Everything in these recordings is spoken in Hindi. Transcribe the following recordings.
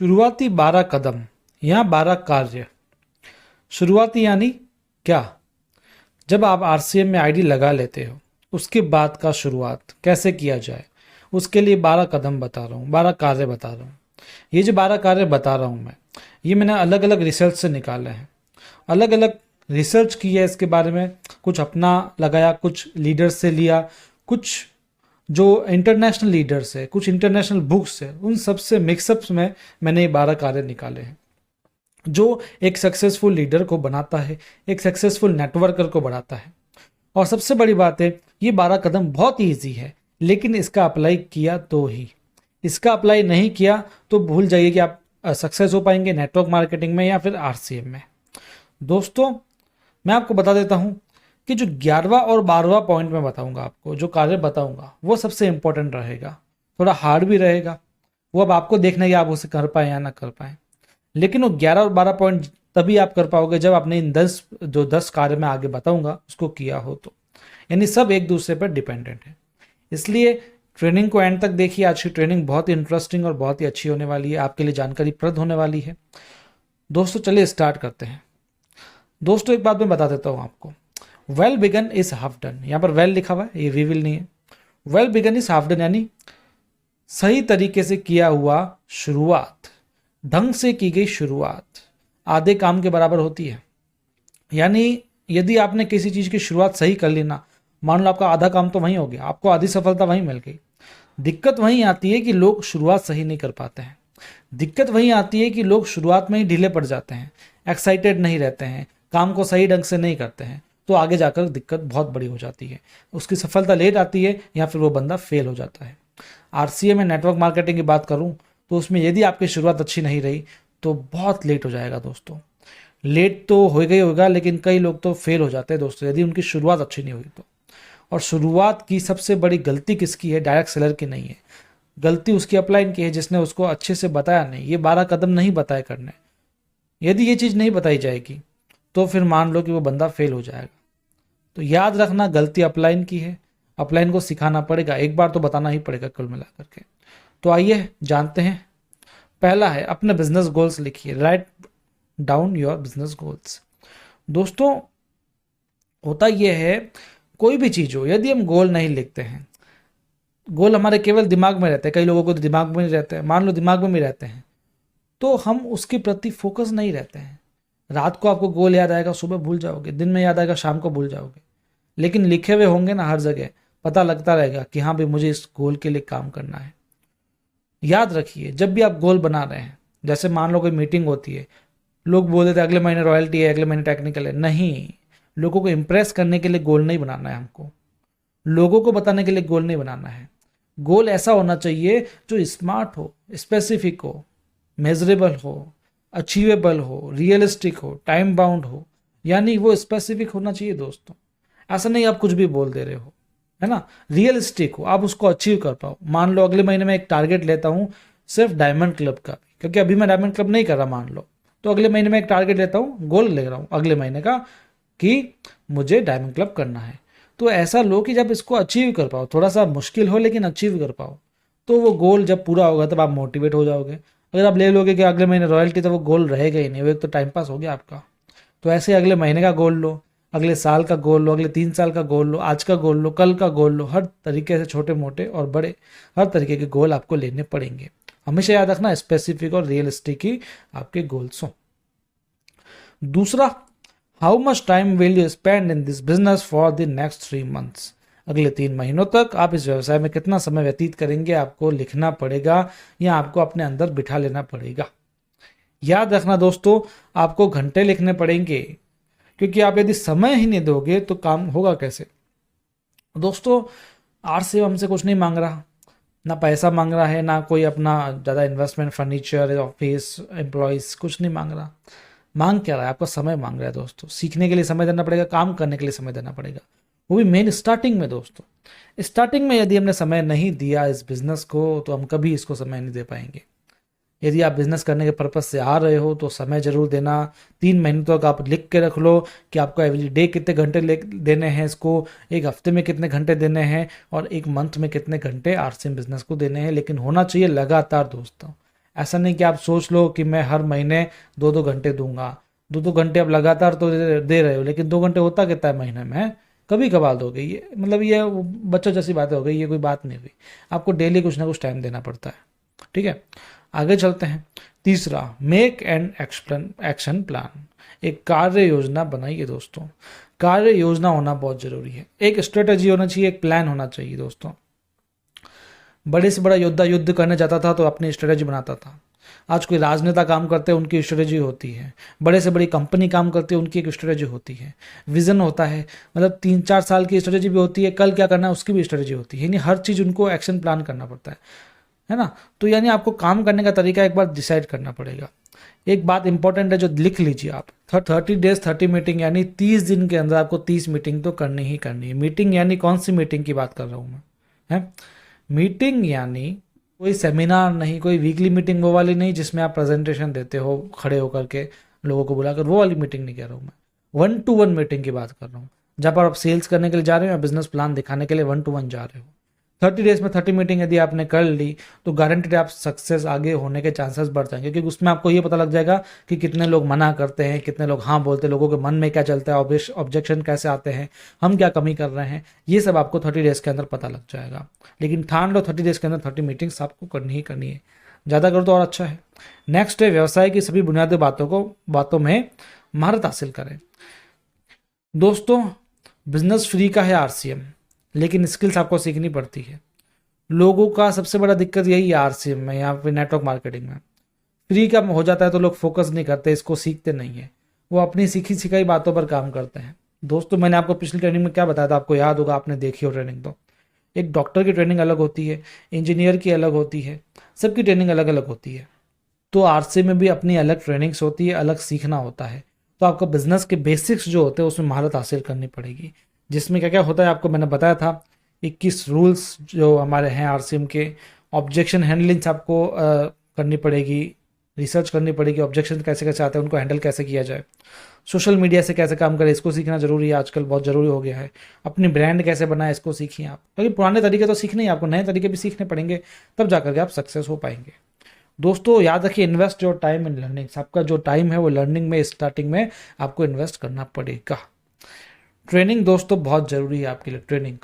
शुरुआती 12 कदम या 12 कार्य। शुरुआती यानी क्या? जब आप आरसीएम में आईडी लगा लेते हो, उसके बाद का शुरुआत कैसे किया जाए, उसके लिए 12 कदम बता रहा हूँ, 12 कार्य बता रहा हूँ। ये जो 12 कार्य बता रहा हूँ मैं, ये मैंने अलग अलग रिसर्च से निकाले हैं, अलग अलग रिसर्च की है इसके बारे में। कुछ अपना लगाया, कुछ लीडर्स से लिया, कुछ जो इंटरनेशनल लीडर्स है, कुछ इंटरनेशनल बुक्स है, उन सब से मिक्सअप्स में मैंने ये 12 कार्य निकाले हैं जो एक सक्सेसफुल लीडर को बनाता है, एक सक्सेसफुल नेटवर्कर को बढ़ाता है। और सबसे बड़ी बात है, ये 12 कदम बहुत ईजी है, लेकिन इसका अप्लाई किया तो ही। इसका अप्लाई नहीं किया तो भूल जाइए कि आप सक्सेस हो पाएंगे नेटवर्क मार्केटिंग में या फिर आरसीएम में। दोस्तों, मैं आपको बता देता हूं कि जो 11वां और 12वां पॉइंट में बताऊंगा आपको, जो कार्य बताऊंगा वो सबसे इंपॉर्टेंट रहेगा, थोड़ा हार्ड भी रहेगा। वो अब आपको देखना है कि आप उसे कर पाए या ना कर पाए। लेकिन वो 11 और 12 पॉइंट तभी आप कर पाओगे जब आपने इन 10 कार्य मैं आगे बताऊंगा उसको किया हो तो। यानी सब एक दूसरे पर डिपेंडेंट है। इसलिए ट्रेनिंग को एंड तक देखिए। आज की ट्रेनिंग बहुत ही इंटरेस्टिंग और बहुत ही अच्छी होने वाली है, आपके लिए जानकारी प्रद होने वाली है। दोस्तों, चलिए स्टार्ट करते हैं। दोस्तों, एक बात मैं बता देता हूं आपको, well begun is half done. यहां पर वेल लिखा हुआ है, ये वी विल नहीं है। Well begun is half done यानी सही तरीके से किया हुआ शुरुआत, ढंग से की गई शुरुआत आधे काम के बराबर होती है। यानी यदि आपने किसी चीज की शुरुआत सही कर ली ना, मान लो आपका आधा काम तो वहीं हो गया, आपको आधी सफलता वहीं मिल गई। दिक्कत वहीं आती है कि लोग शुरुआत सही नहीं कर पाते हैं। दिक्कत वहीं आती है कि लोग शुरुआत में ही ढीले पड़ जाते हैं, एक्साइटेड नहीं रहते हैं, काम को सही ढंग से नहीं करते हैं, तो आगे जाकर दिक्कत बहुत बड़ी हो जाती है। उसकी सफलता लेट आती है या फिर वो बंदा फेल हो जाता है। आरसीए में नेटवर्क मार्केटिंग की बात करूं तो उसमें यदि आपकी शुरुआत अच्छी नहीं रही तो बहुत लेट हो जाएगा दोस्तों। लेट तो होगा ही होगा, लेकिन कई लोग तो फेल हो जाते हैं दोस्तों यदि उनकी शुरुआत अच्छी नहीं हुई तो। और शुरुआत की सबसे बड़ी गलती किसकी है? डायरेक्ट सेलर की नहीं है। गलती उसकी अपलाइन की है जिसने उसको अच्छे से बताया नहीं, ये 12 कदम नहीं बताए करने। यदि ये चीज़ नहीं बताई जाएगी तो फिर मान लो कि वो बंदा फेल हो जाएगा। तो याद रखना, गलती अपलाइन की है, अपलाइन को सिखाना पड़ेगा, एक बार तो बताना ही पड़ेगा कुल मिलाकर के। तो आइए जानते हैं। पहला है, अपने बिजनेस गोल्स लिखिए। Write down your business goals. दोस्तों, होता यह है, कोई भी चीज हो, यदि हम गोल नहीं लिखते हैं, गोल हमारे केवल दिमाग में रहते हैं, कई लोगों को तो दिमाग में नहीं रहते हैं, मान लो दिमाग में भी रहते हैं, तो हम उसके प्रति फोकस नहीं रहते हैं। रात को आपको गोल याद आएगा, सुबह भूल जाओगे, दिन में याद आएगा, शाम को भूल जाओगे। लेकिन लिखे हुए होंगे ना हर जगह, पता लगता रहेगा कि हाँ भाई मुझे इस गोल के लिए काम करना है। याद रखिए, जब भी आप गोल बना रहे हैं, जैसे मान लो कोई मीटिंग होती है, लोग बोल देते हैं अगले महीने रॉयल्टी है, अगले महीने टेक्निकल है। नहीं, लोगों को इंप्रेस करने के लिए गोल नहीं बनाना है हमको, लोगों को बताने के लिए गोल नहीं बनाना है। गोल ऐसा होना चाहिए जो स्मार्ट हो, स्पेसिफिक हो, मेजरेबल हो, अचीवेबल हो, रियलिस्टिक हो, टाइम बाउंड हो। यानी वो स्पेसिफिक होना चाहिए दोस्तों। ऐसा नहीं आप कुछ भी बोल दे रहे हो, है ना। रियलिस्टिक हो, आप उसको अचीव कर पाओ। मान लो अगले महीने में एक टारगेट लेता हूं सिर्फ डायमंड क्लब का, क्योंकि अभी मैं डायमंड क्लब नहीं कर रहा, मान लो, तो अगले महीने में एक टारगेट लेता हूं, गोल ले रहा हूं अगले महीने का कि मुझे डायमंड क्लब करना है। तो ऐसा लो कि जब इसको अचीव कर पाओ, थोड़ा सा मुश्किल हो लेकिन अचीव कर पाओ, तो वो गोल जब पूरा होगा तब आप मोटिवेट हो जाओगे। अगर आप ले लोगे कि अगले महीने रॉयल्टी, तो वो गोल रहेगा ही नहीं, वो एक तो टाइम पास हो गया आपका। तो ऐसे अगले महीने का गोल लो, अगले साल का गोल लो, अगले 3 साल का गोल लो, आज का गोल लो, कल का गोल लो। हर तरीके से छोटे मोटे और बड़े हर तरीके के गोल आपको लेने पड़ेंगे। हमेशा याद रखना, स्पेसिफिक और रियलिस्टिक ही आपके गोल्स हो। दूसरा, how much time will you spend in this business for the next 3 months. अगले 3 महीनों तक आप इस व्यवसाय में कितना समय व्यतीत करेंगे, आपको लिखना पड़ेगा या आपको अपने अंदर बिठा लेना पड़ेगा। याद रखना दोस्तों, आपको घंटे लिखने पड़ेंगे, क्योंकि आप यदि समय ही नहीं दोगे तो काम होगा कैसे। दोस्तों, आरसीएम हमसे कुछ नहीं मांग रहा, ना पैसा मांग रहा है, ना कोई अपना ज़्यादा इन्वेस्टमेंट, फर्नीचर, ऑफिस, एम्प्लॉयज़, कुछ नहीं मांग रहा। मांग क्या रहा है? आपका समय मांग रहा है दोस्तों। सीखने के लिए समय देना पड़ेगा, काम करने के लिए समय देना पड़ेगा, वो भी मेन स्टार्टिंग में। दोस्तों, स्टार्टिंग में यदि हमने समय नहीं दिया इस बिज़नेस को तो हम कभी इसको समय नहीं दे पाएंगे। यदि आप बिजनेस करने के पर्पज से आ रहे हो तो समय जरूर देना। 3 महीने तक आप लिख के रख लो कि आपको एवरी डे कितने घंटे देने हैं इसको, एक हफ्ते में कितने घंटे देने हैं और एक मंथ में कितने घंटे आरसीएम बिजनेस को देने हैं। लेकिन होना चाहिए लगातार दोस्तों, ऐसा नहीं कि आप सोच लो कि मैं हर महीने 2-2 घंटे दूंगा। 2-2 घंटे आप लगातार तो दे रहे हो, लेकिन 2 घंटे होता कितना है महीने में? कभी कभार दोगे, ये मतलब ये बच्चों जैसी बातें हो गई, ये कोई बात नहीं हुई। आपको डेली कुछ ना कुछ टाइम देना पड़ता है। ठीक है, आगे चलते हैं। तीसरा, मेक एंड एक्शन प्लान। एक कार्य योजना बनाइए दोस्तों। कार्य योजना होना बहुत जरूरी है। एक स्ट्रेटजी होना चाहिए, एक प्लान होना चाहिए दोस्तों। बड़े से बड़ा योद्धा युद्ध करने जाता था तो अपनी स्ट्रेटजी बनाता था। आज कोई राजनेता काम करते हैं, उनकी स्ट्रेटजी होती है। बड़े से बड़ी कंपनी काम करती है, उनकी एक स्ट्रेटजी होती है। विजन होता है, मतलब 3-4 साल की स्ट्रेटजी भी होती है, कल क्या करना है उसकी भी स्ट्रेटजी होती है। यानी हर चीज़ उनको एक्शन प्लान करना पड़ता है ना। तो यानी आपको काम करने का तरीका एक बार डिसाइड करना पड़ेगा। एक बात इंपॉर्टेंट है जो लिख लीजिए आप, 30 डेज 30 मीटिंग, यानी 30 दिन के अंदर आपको 30 मीटिंग तो करनी ही करनी है। मीटिंग यानी कौन सी मीटिंग की बात कर रहा हूँ मैं, है मीटिंग यानी कोई सेमिनार नहीं, कोई वीकली मीटिंग वो वाली नहीं जिसमें आप प्रेजेंटेशन देते हो खड़े होकर के लोगों को बुलाकर, वो वाली मीटिंग नहीं कह रहा हूँ मैं। 1-to-1 मीटिंग की बात कर रहा हूँ, जहाँ पर आप सेल्स करने के लिए जा रहे हो या बिजनेस प्लान दिखाने के लिए 1-to-1 जा रहे हो। 30 डेज में 30 मीटिंग यदि आपने कर ली तो गारंटेड आप सक्सेस आगे होने के चांसेस बढ़ जाएंगे, क्योंकि उसमें आपको ये पता लग जाएगा कि कितने लोग मना करते हैं, कितने लोग हाँ बोलते हैं, लोगों के मन में क्या चलता है, ऑब्जेक्शन कैसे आते हैं, हम क्या कमी कर रहे हैं, ये सब आपको 30 डेज के अंदर पता लग जाएगा। लेकिन ठान लो 30 डेज के अंदर 30 मीटिंग्स आपको करनी ही करनी है, ज़्यादा करो तो और अच्छा है। नेक्स्ट है, व्यवसाय की सभी बुनियादी बातों में महारत हासिल करें। दोस्तों, बिजनेस फ्री का है आरसीएम, लेकिन स्किल्स आपको सीखनी पड़ती है। लोगों का सबसे बड़ा दिक्कत यही है आरसीएम में या फिर नेटवर्क मार्केटिंग में, फ्री का हो जाता है तो लोग फोकस नहीं करते, इसको सीखते नहीं है, वो अपनी सीखी सिखाई बातों पर काम करते हैं। दोस्तों, मैंने आपको पिछली ट्रेनिंग में क्या बताया था, आपको याद होगा, आपने देखी हो ट्रेनिंग तो। एक डॉक्टर की ट्रेनिंग अलग होती है, इंजीनियर की अलग होती है, सबकी ट्रेनिंग अलग अलग होती है। तो आरसीएम में भी अपनी अलग ट्रेनिंग्स होती है, अलग सीखना होता है। तो आपको बिजनेस के बेसिक्स जो होते हैं उसमें महारत हासिल करनी पड़ेगी, जिसमें क्या क्या होता है आपको मैंने बताया था। 21 रूल्स जो हमारे हैं आरसीएम के। ऑब्जेक्शन हैंडलिंग्स आपको करनी पड़ेगी, रिसर्च करनी पड़ेगी, ऑब्जेक्शन कैसे कैसे आते हैं, उनको हैंडल कैसे किया जाए। सोशल मीडिया से कैसे काम करें, इसको सीखना जरूरी है, आजकल बहुत जरूरी हो गया है। अपनी ब्रांड कैसे बनाए, इसको सीखिए आप, क्योंकि पुराने तरीके तो सीखने ही, आपको नए तरीके भी सीखने पड़ेंगे, तब जाकर के आप सक्सेस हो पाएंगे। दोस्तों, याद रखिए, invest your time in learning. आपका जो टाइम है वो लर्निंग में, स्टार्टिंग में आपको इन्वेस्ट करना पड़ेगा। ट्रेनिंग दोस्तों बहुत ज़रूरी है आपके लिए, ट्रेनिंग।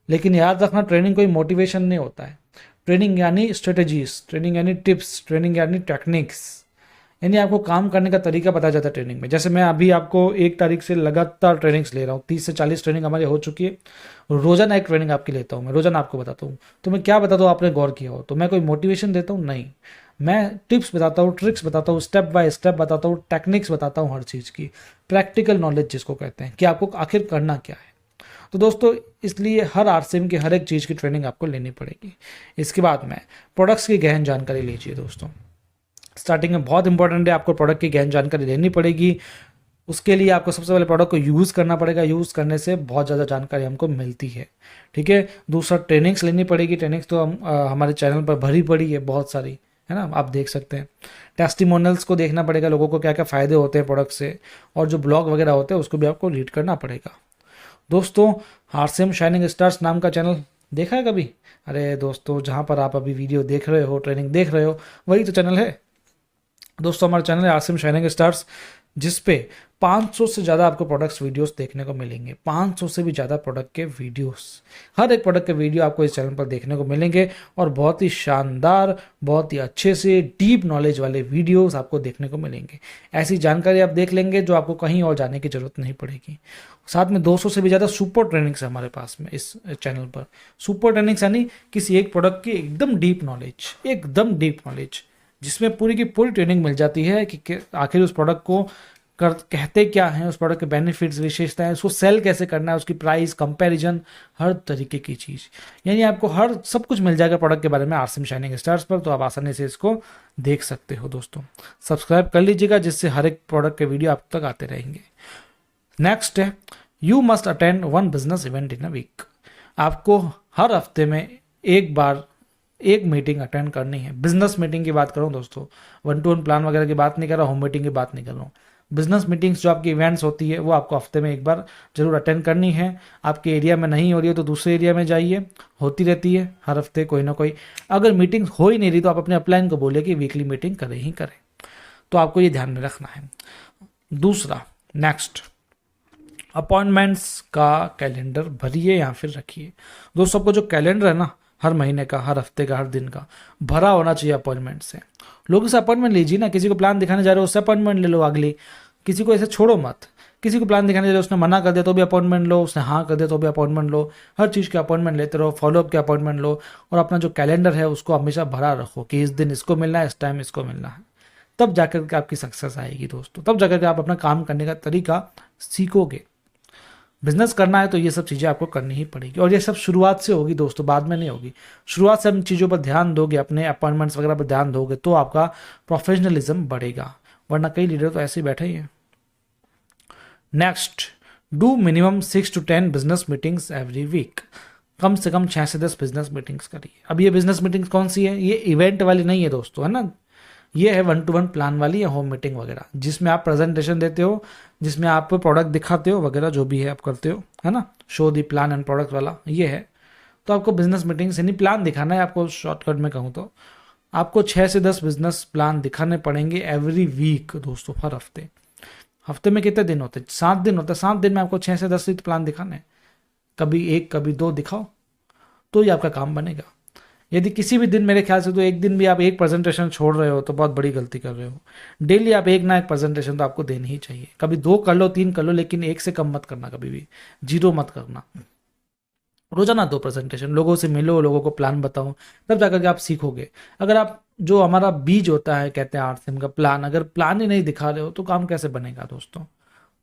लेकिन याद रखना, ट्रेनिंग कोई मोटिवेशन नहीं होता है। ट्रेनिंग यानी स्ट्रेटजीज, ट्रेनिंग यानी टिप्स, ट्रेनिंग यानी टेक्निक्स, यानी आपको काम करने का तरीका पता जाता है ट्रेनिंग में। जैसे मैं अभी आपको 1 तारीख से लगातार ट्रेनिंग्स ले रहा हूँ, 30 से 40 ट्रेनिंग हमारी हो चुकी है। रोजाना एक ट्रेनिंग आपकी लेता हूँ मैं, रोजाना आपको बताता हूँ। तो मैं क्या बताता हूँ, आपने गौर किया हो तो, मैं कोई मोटिवेशन देता हूँ नहीं, मैं टिप्स बताता हूँ, ट्रिक्स बताता हूँ, स्टेप बाय स्टेप बताता हूँ, टेक्निक्स बताता हूँ, हर चीज़ की प्रैक्टिकल नॉलेज जिसको कहते हैं, कि आपको आखिर करना क्या है। तो दोस्तों, इसलिए हर आरसीएम की हर एक चीज़ की ट्रेनिंग आपको लेनी पड़ेगी। इसके बाद में प्रोडक्ट्स की गहन जानकारी लीजिए दोस्तों। स्टार्टिंग में बहुत इंपॉर्टेंट है, आपको प्रोडक्ट की गहन जानकारी लेनी पड़ेगी। उसके लिए आपको सबसे पहले प्रोडक्ट को यूज़ करना पड़ेगा, यूज़ करने से बहुत ज़्यादा जानकारी हमको मिलती है। ठीक है, दूसरा ट्रेनिंग्स लेनी पड़ेगी। ट्रेनिंग्स तो हमारे चैनल पर भरी पड़ी है बहुत सारी, है ना, आप देख सकते हैं। टेस्टिमोनियल्स को देखना पड़ेगा, लोगों को क्या क्या फ़ायदे होते हैं प्रोडक्ट से, और जो ब्लॉग वगैरह होते हैं उसको भी आपको रीड करना पड़ेगा। दोस्तों, आरसीएम शाइनिंग स्टार्स नाम का चैनल देखा है कभी? अरे दोस्तों, जहाँ पर आप अभी वीडियो देख रहे हो, ट्रेनिंग देख रहे हो, वही तो चैनल है दोस्तों। हमारा चैनल है आरसीएम शाइनिंग स्टार्स, जिस पे 500 से ज़्यादा आपको प्रोडक्ट्स वीडियोस देखने को मिलेंगे। 500 से भी ज़्यादा प्रोडक्ट के वीडियोस, हर एक प्रोडक्ट के वीडियो आपको इस चैनल पर देखने को मिलेंगे, और बहुत ही शानदार, बहुत ही अच्छे से डीप नॉलेज वाले वीडियोस आपको देखने को मिलेंगे। ऐसी जानकारी आप देख लेंगे जो आपको कहीं और जाने की जरूरत नहीं पड़ेगी। साथ में 200 से भी ज़्यादा सुपर ट्रेनिंग्स है हमारे पास में इस चैनल पर। सुपर ट्रेनिंग्स यानी किसी एक प्रोडक्ट की एकदम डीप नॉलेज, एकदम डीप नॉलेज, जिसमें पूरी की पूरी ट्रेनिंग मिल जाती है कि आखिर उस प्रोडक्ट को कहते क्या हैं, उस प्रोडक्ट के बेनिफिट्स, विशेषताएं, उसको सेल कैसे करना है, उसकी प्राइस, कंपैरिजन, हर तरीके की चीज़, यानी आपको हर सब कुछ मिल जाएगा प्रोडक्ट के बारे में आरसीएम शाइनिंग स्टार्स पर। तो आप आसानी से इसको देख सकते हो दोस्तों। सब्सक्राइब कर लीजिएगा, जिससे हर एक प्रोडक्ट के वीडियो आप तक आते रहेंगे। नेक्स्ट है, you must attend 1 business event in a week. आपको हर हफ्ते में एक बार एक मीटिंग अटेंड करनी है। बिजनेस मीटिंग की बात करूं दोस्तों, 1-to-1 प्लान वगैरह की बात नहीं कर रहा, होम मीटिंग की बात नहीं कर रहा हूँ। बिजनेस मीटिंग्स जो आपकी इवेंट्स होती है वो आपको हफ्ते में एक बार जरूर अटेंड करनी है। आपके एरिया में नहीं हो रही है तो दूसरे एरिया में जाइए, होती रहती है हर हफ्ते कोई ना कोई। अगर मीटिंग हो ही नहीं रही तो आप अपने अपलाइन को बोलिए कि वीकली मीटिंग करें ही करें। तो आपको ये ध्यान में रखना है। दूसरा, नेक्स्ट, अपॉइंटमेंट्स का कैलेंडर भरिए या फिर रखिए। दोस्तों, आपको जो कैलेंडर है ना, हर महीने का, हर हफ्ते का, हर दिन का भरा होना चाहिए अपॉइंटमेंट से। लोगों से अपॉइंटमेंट लीजिए ना। किसी को प्लान दिखाने जा रहे हो उससे अपॉइंटमेंट ले लो अगली। किसी को ऐसे छोड़ो मत। किसी को प्लान दिखाने जा रहे हो, उसने मना कर दिया तो भी अपॉइंटमेंट लो, उसने हाँ कर दिया तो भी अपॉइंटमेंट लो। हर चीज़ के अपॉइंटमेंट लेते रहो, फॉलोअप के अपॉइंटमेंट लो, और अपना जो कैलेंडर है उसको हमेशा भरा रखो कि इस दिन इसको मिलना है, इस टाइम इसको मिलना है। तब जाकर के आपकी सक्सेस आएगी दोस्तों, तब जाकर के आप अपना काम करने का तरीका सीखोगे। बिजनेस करना है तो ये सब चीज़ें आपको करनी ही पड़ेगी, और ये सब शुरुआत से होगी दोस्तों, बाद में नहीं होगी। शुरुआत से इन चीज़ों पर ध्यान दोगे, अपने अपॉइंटमेंट्स वगैरह पर ध्यान दोगे तो आपका प्रोफेशनलिज्म बढ़ेगा, वरना कई लीडर तो ऐसे ही बैठे ही हैं। Next, do minimum 6 to 10 business meetings every week. कम से कम 6 से 10 बिजनेस मीटिंग्स करिए। अब ये बिजनेस मीटिंग्स कौन सी है? ये इवेंट वाली नहीं है दोस्तों, है ना। ये है 1-to-1 प्लान वाली या होम मीटिंग वगैरह, जिसमें आप प्रेजेंटेशन देते हो, जिसमें आप प्रोडक्ट दिखाते हो वगैरह, जो भी है आप करते हो, है ना। Show the plan and product वाला ये है। तो आपको बिजनेस मीटिंग्स यानी प्लान दिखाना है। आपको शॉर्टकट में कहूँ तो आपको 6 से 10 बिजनेस प्लान दिखाने पड़ेंगे एवरी वीक दोस्तों, हर हफ्ते। हफ्ते में कितने दिन होते हैं? 7 दिन होते हैं। 7 दिन में आपको 6 से 10 प्लान दिखाने हैं। कभी एक कभी 2 दिखाओ तो ही आपका काम बनेगा। यदि किसी भी दिन, मेरे ख्याल से तो एक दिन भी आप एक प्रेजेंटेशन छोड़ रहे हो तो बहुत बड़ी गलती कर रहे हो। डेली आप एक ना एक प्रेजेंटेशन तो आपको देनी ही चाहिए। कभी 2 कर लो, 3 कर लो, लेकिन 1 से कम मत करना, कभी भी 0 मत करना। रोजाना 2 प्रेजेंटेशन, लोगों से मिलो, लोगों को प्लान बताओ, तब जाकर के आप सीखोगे। अगर आप, जो हमारा बीज होता है कहते हैं आरसीएम का प्लान, अगर प्लान ही नहीं दिखा रहे हो तो काम कैसे बनेगा दोस्तों।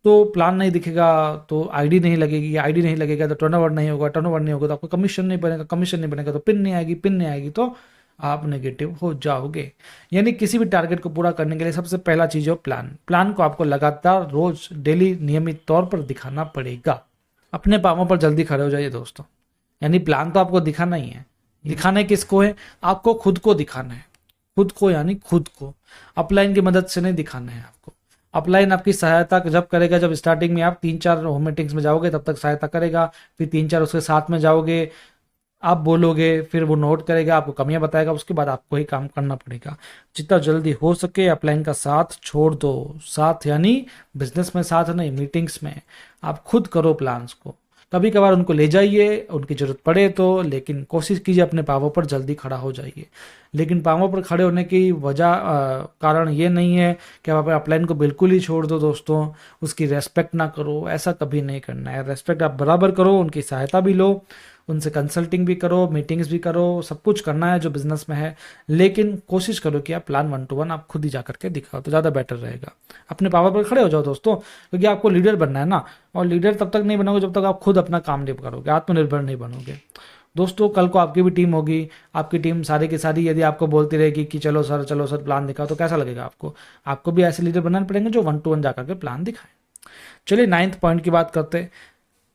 तो प्लान नहीं दिखेगा तो आईडी नहीं लगेगी, आईडी नहीं लगेगा तो टर्नओवर नहीं होगा, टर्नओवर नहीं होगा तो आपको कमीशन नहीं बनेगा, कमीशन नहीं बनेगा तो पिन नहीं आएगी, पिन नहीं आएगी तो आप नेगेटिव हो जाओगे। यानी किसी भी टारगेट को पूरा करने के लिए सबसे पहला चीज है प्लान। प्लान को आपको लगातार रोज डेली नियमित तौर पर दिखाना पड़ेगा। अपने पाँवों पर जल्दी खड़े हो जाइए दोस्तों। यानी प्लान तो आपको दिखाना ही है। दिखाना किसको है? आपको खुद को दिखाना है। खुद को, यानी खुद को। अपलाइन की मदद से नहीं दिखाना है आपको। अपलाइन आपकी सहायता जब करेगा, जब स्टार्टिंग में आप 3-4 होम मीटिंग्स में जाओगे तब तक सहायता करेगा, फिर 3-4 उसके साथ में जाओगे, आप बोलोगे, फिर वो नोट करेगा, आपको कमियां बताएगा, उसके बाद आपको ही काम करना पड़ेगा। जितना जल्दी हो सके अपलाइन का साथ छोड़ दो। साथ यानी बिजनेस में साथ नहीं, मीटिंग्स में आप खुद करो प्लान्स को। कभी कभार उनको ले जाइए, उनकी जरूरत पड़े तो, लेकिन कोशिश कीजिए अपने पाँवों पर जल्दी खड़ा हो जाइए। लेकिन पाँवों पर खड़े होने की वजह, कारण ये नहीं है कि आप अपलाइन को बिल्कुल ही छोड़ दो दोस्तों, उसकी रेस्पेक्ट ना करो। ऐसा कभी नहीं करना है। रेस्पेक्ट आप बराबर करो, उनकी सहायता भी लो, उनसे कंसल्टिंग भी करो, मीटिंग्स भी करो, सब कुछ करना है जो बिजनेस में है। लेकिन कोशिश करो कि आप प्लान 1-to-1 आप खुद ही जा करके दिखाओ तो ज़्यादा बेटर रहेगा। अपने पावर पर खड़े हो जाओ दोस्तों, क्योंकि आपको लीडर बनना है ना। और लीडर तब तक नहीं बनोगे जब तक आप खुद अपना काम नहीं करोगे, आत्मनिर्भर नहीं बनोगे दोस्तों। कल को आपकी भी टीम होगी, आपकी टीम सारी की सारी यदि आपको बोलती रहेगी कि चलो सर प्लान दिखाओ, तो कैसा लगेगा आपको? आपको भी ऐसे लीडर बनाने पड़ेंगे जो 1-to-1 जाकर के प्लान दिखाएं। चलिए 9th पॉइंट की बात करते हैं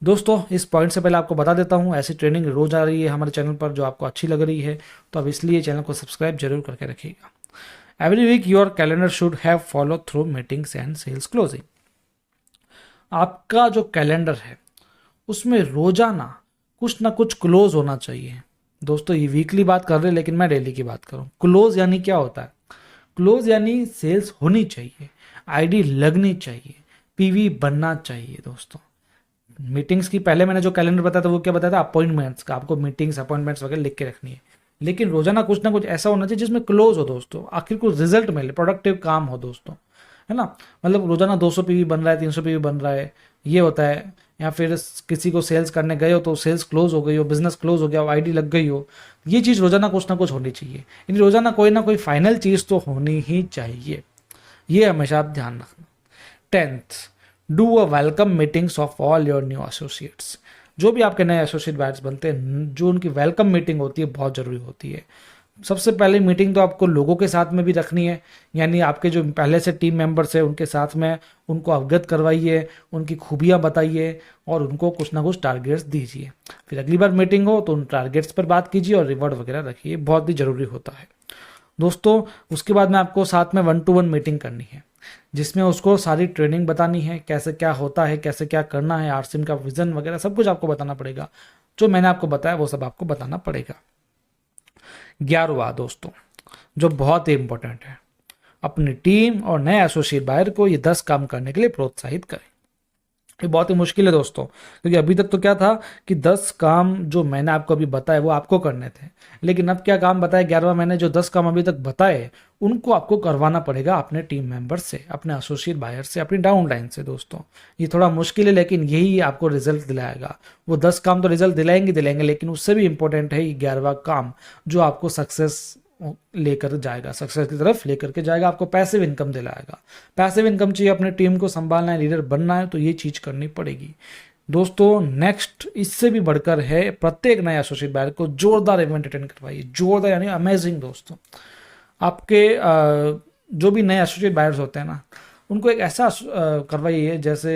दोस्तों। इस पॉइंट से पहले आपको बता देता हूँ, ऐसी ट्रेनिंग रोज आ रही है हमारे चैनल पर जो आपको अच्छी लग रही है, तो अब इसलिए चैनल को सब्सक्राइब जरूर करके रखिएगा। Every week your calendar should have follow through meetings and sales closing. आपका जो कैलेंडर है उसमें रोजाना कुछ ना कुछ क्लोज होना चाहिए दोस्तों। ये वीकली बात कर रहे हैं, लेकिन मैं डेली की बात करूँ। क्लोज यानी क्या होता है? क्लोज यानी सेल्स होनी चाहिए, आईडी लगनी चाहिए, पीवी बनना चाहिए दोस्तों। मीटिंग्स की पहले मैंने जो कैलेंडर बताया था वो क्या बताया था? अपॉइंटमेंट्स का। आपको मीटिंग्स अपॉइंटमेंट्स वगैरह लिख के रखनी है, लेकिन रोजाना कुछ ना कुछ ऐसा होना चाहिए जिसमें क्लोज हो दोस्तों, आखिर कुछ रिजल्ट मिले, प्रोडक्टिव काम हो दोस्तों, है ना। मतलब रोजाना 200 पीवी बन रहा है, 300 पीवी बन रहा है, ये होता है। या फिर किसी को सेल्स करने गए हो तो सेल्स क्लोज हो गई हो, बिजनेस क्लोज हो गया हो, आईडी लग गई हो। ये चीज़ रोजाना कुछ ना कुछ होनी चाहिए, यानी रोजाना कोई ना कोई फाइनल चीज़ तो होनी ही चाहिए। ये हमेशा आप ध्यान रखना। 10th, do a welcome meetings of all your new associates. जो भी आपके नए एसोसिएट बैच बनते हैं, जो उनकी वेलकम मीटिंग होती है बहुत ज़रूरी होती है। सबसे पहले मीटिंग तो आपको लोगों के साथ में भी रखनी है, यानी आपके जो पहले से टीम मेंबर्स है उनके साथ में उनको अवगत करवाइए, उनकी खूबियाँ बताइए और उनको कुछ ना कुछ टारगेट्स दीजिए। फिर अगली बार मीटिंग हो तो उन टारगेट्स पर बात कीजिए और रिवॉर्ड वगैरह रखिए, बहुत ही ज़रूरी होता है दोस्तों। उसके बाद में आपको साथ में 1-to-1 मीटिंग करनी है। जिसमें उसको सारी ट्रेनिंग बतानी है, कैसे क्या होता है, कैसे क्या करना है, आरसीएम का विजन वगैरह सब कुछ आपको बताना पड़ेगा। जो मैंने आपको बताया वो सब आपको बताना पड़ेगा। 11वां दोस्तों, जो बहुत ही इंपॉर्टेंट है, अपनी टीम और नए एसोसिएट बायर को ये 10 काम करने के लिए प्रोत्साहित करें। ये बहुत ही मुश्किल है दोस्तों, क्योंकि अभी तक तो क्या था कि 10 काम जो मैंने आपको अभी बताए वो आपको करने थे, लेकिन अब क्या काम बताए 11वां मैंने जो 10 काम अभी तक बताए उनको आपको करवाना पड़ेगा अपने टीम मेंबर से, अपने एसोसिएट बायर से, अपनी डाउनलाइन से। दोस्तों ये थोड़ा मुश्किल है, लेकिन यही आपको रिजल्ट दिलाएगा। वो 10 काम तो रिजल्ट दिलाएंगे, लेकिन उससे भी इंपॉर्टेंट है ये 11वां काम जो आपको सक्सेस लेकर जाएगा, सक्सेस की तरफ लेकर के जाएगा, आपको पैसिव इनकम दिलाएगा। पैसिव इनकम चाहिए, अपने टीम को संभालना है, लीडर बनना है, तो ये चीज करनी पड़ेगी। दोस्तों नेक्स्ट इससे भी बढ़कर है, प्रत्येक नए एसोसिएट बायर को जोरदार इवेंट अटेंड करवाइए। जोरदार यानी अमेजिंग। दोस्तों आपके जो भी नए एसोसिएट बायर्स होते हैं ना, उनको एक ऐसा करवाइए जैसे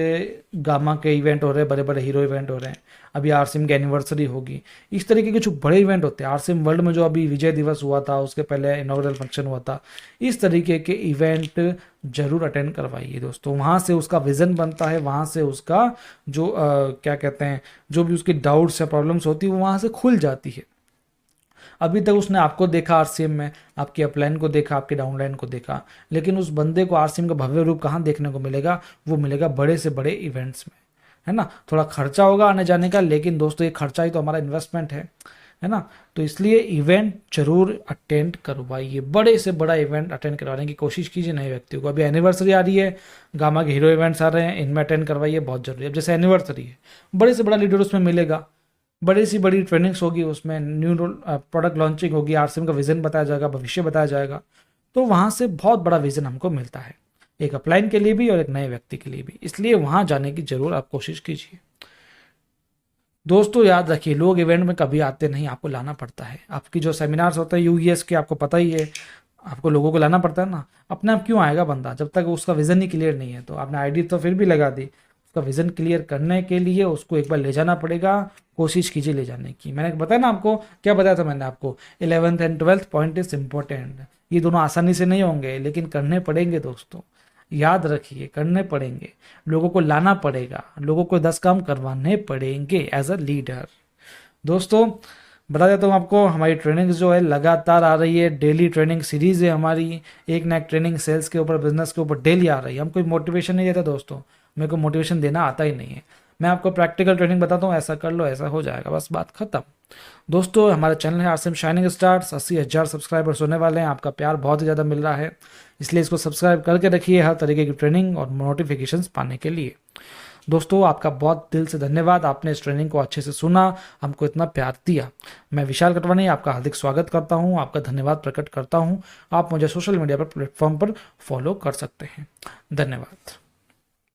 गामा के इवेंट हो रहे हैं, बड़े बड़े हीरो इवेंट हो रहे हैं, अभी आरसीएम की एनिवर्सरी होगी, इस तरीके के जो बड़े इवेंट होते हैं, आरसीएम वर्ल्ड में जो अभी विजय दिवस हुआ था, उसके पहले इनॉग्रेल फंक्शन हुआ था, इस तरीके के इवेंट जरूर अटेंड करवाइए दोस्तों। वहाँ से उसका विजन बनता है, वहाँ से उसका जो क्या कहते हैं, जो भी उसकी डाउट्स या प्रॉब्लम्स होती है वो वहाँ से खुल जाती है। अभी तक उसने आपको देखा आरसीएम में, आपकी अपलाइन को देखा, आपकी डाउनलाइन को देखा, लेकिन उस बंदे को आरसीएम का भव्य रूप कहाँ देखने को मिलेगा? वो मिलेगा बड़े से बड़े इवेंट्स में, है ना। थोड़ा खर्चा होगा आने जाने का, लेकिन दोस्तों ये खर्चा ही तो हमारा इन्वेस्टमेंट है ना। तो इसलिए इवेंट जरूर अटेंड करवाइए, बड़े से बड़ा इवेंट अटेंड करवाने की कोशिश कीजिए नए व्यक्तियों को। अभी एनिवर्सरी आ रही है, गामा के हीरो इवेंट्स आ रहे हैं, इनमें अटेंड करवाइए, बहुत जरूरी है। अब जैसे एनिवर्सरी है, बड़े से बड़ा लीडर उसमें मिलेगा, बड़ी सी बड़ी ट्रेनिंग्स होगी, उसमें न्यू प्रोडक्ट लॉन्चिंग होगी, आरसीएम का विजन बताया जाएगा, भविष्य बताया जाएगा। तो वहाँ से बहुत बड़ा विजन हमको मिलता है, एक अपलाइन के लिए भी और एक नए व्यक्ति के लिए भी। इसलिए वहाँ जाने की जरूर आप कोशिश कीजिए। दोस्तों याद रखिए, लोग इवेंट में कभी आते नहीं, आपको लाना पड़ता है। आपकी जो सेमिनार्स होते हैं यूईएस के, आपको पता ही है, आपको लोगों को लाना पड़ता है ना। अपने आप क्यों आएगा बंदा जब तक उसका विजन ही क्लियर नहीं है? तो आपने आईडी तो फिर भी लगा दी, उसका विजन क्लियर करने के लिए उसको एक बार ले जाना पड़ेगा। कोशिश कीजिए ले जाने की। मैंने बताया ना आपको, क्या बताया था मैंने आपको, 11th and 12th point is important. ये दोनों आसानी से नहीं होंगे, लेकिन करने पड़ेंगे दोस्तों, याद रखिए, करने पड़ेंगे। लोगों को लाना पड़ेगा, लोगों को 10 काम करवाने पड़ेंगे एज अ लीडर। दोस्तों बता देता हूँ आपको, हमारी ट्रेनिंग जो है लगातार आ रही है, डेली ट्रेनिंग सीरीज है हमारी, एक ना एक ट्रेनिंग सेल्स के ऊपर, बिजनेस के ऊपर डेली आ रही है। हम कोई मोटिवेशन नहीं देता दोस्तों, मेरे को मोटिवेशन देना आता ही नहीं है। मैं आपको प्रैक्टिकल ट्रेनिंग बताता हूँ, ऐसा कर लो, ऐसा हो जाएगा, बस बात खत्म। दोस्तों हमारा चैनल है आरसीएम शाइनिंग स्टार्स, 80,000 सब्सक्राइबर्स होने वाले हैं। आपका प्यार बहुत ही ज़्यादा मिल रहा है, इसलिए इसको सब्सक्राइब करके रखिए हर तरीके की ट्रेनिंग और नोटिफिकेशंस पाने के लिए। दोस्तों आपका बहुत दिल से धन्यवाद, आपने इस ट्रेनिंग को अच्छे से सुना, हमको इतना प्यार दिया। मैं विशाल कटवानी आपका हार्दिक स्वागत करता हूं, आपका धन्यवाद प्रकट करता हूं। आप मुझे सोशल मीडिया पर प्लेटफॉर्म पर फॉलो कर सकते हैं। धन्यवाद।